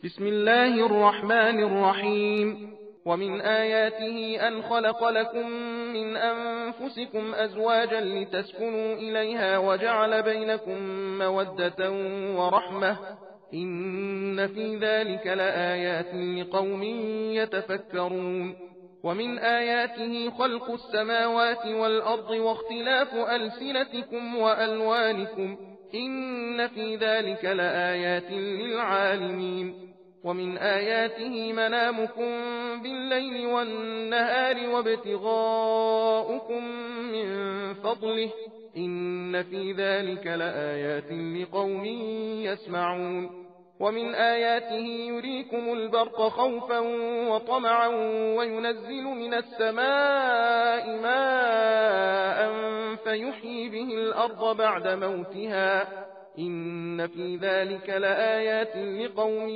بسم الله الرحمن الرحيم. ومن آياته أن خلق لكم من أنفسكم أزواجا لتسكنوا إليها وجعل بينكم مودة ورحمة إن في ذلك لآيات لقوم يتفكرون. ومن آياته خلق السماوات والأرض واختلاف ألسنتكم وألوانكم إن في ذلك لآيات للعالمين. ومن آياته منامكم بالليل والنهار وابتغاؤكم من فضله إن في ذلك لآيات لقوم يسمعون. ومن آياته يريكم البرق خوفا وطمعا وينزل من السماء ماء فيحيي به الأرض بعد موتها إن في ذلك لآيات لقوم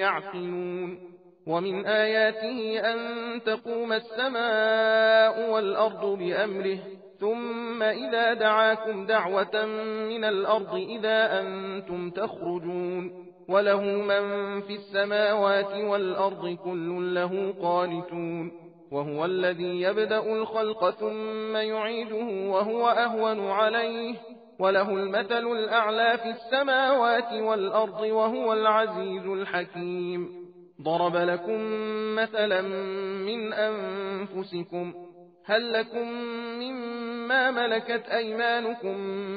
يعقلون. ومن آياته أن تقوم السماء والأرض بأمره ثم إذا دعاكم دعوة من الأرض إذا أنتم تخرجون وله من في السماوات والأرض كل له قانتون. وهو الذي يبدأ الخلق ثم يعيده وهو أهون عليه وله المثل الأعلى في السماوات والأرض وهو العزيز الحكيم. ضرب لكم مثلا من أنفسكم هل لكم مما ملكت أيمانكم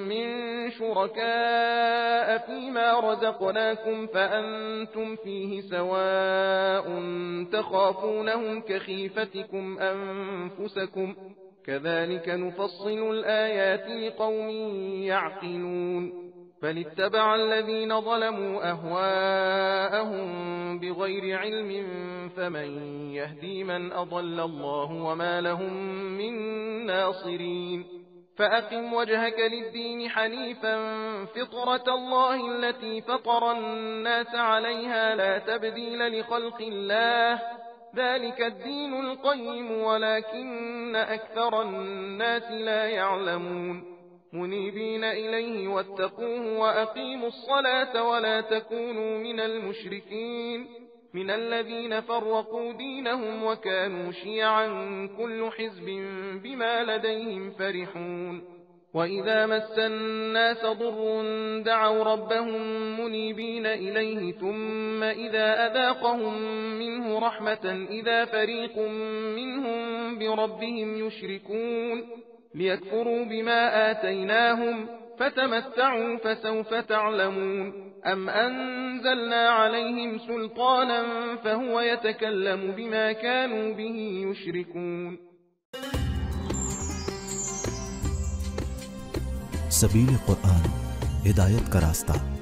من شركاء فيما رزقناكم فأنتم فيه سواء تخافونهم كخيفتكم أنفسكم كذلك نفصل الآيات لقوم يعقلون. بل اتبع الذين ظلموا أهواءهم بغير علم فمن يهدي من أضل الله وما لهم من ناصرين. فأقم وجهك للدين حنيفا فطرة الله التي فطر الناس عليها لا تبديل لخلق الله ذلك الدين القيم ولكن أكثر الناس لا يعلمون. منيبين إليه واتقوه وأقيموا الصلاة ولا تكونوا من المشركين من الذين فرقوا دينهم وكانوا شيعا كل حزب بما لديهم فرحون. وإذا مس الناس ضر دعوا ربهم منيبين إليه ثم إذا أذاقهم منه رحمة إذا فريق منهم بربهم يشركون ليكفروا بما آتيناهم فتمتعوا فسوف تعلمون. أم أنزلنا عليهم سلطانا فهو يتكلم بما كانوا به يشركون. सबील कुरान हिदायत का रास्ता।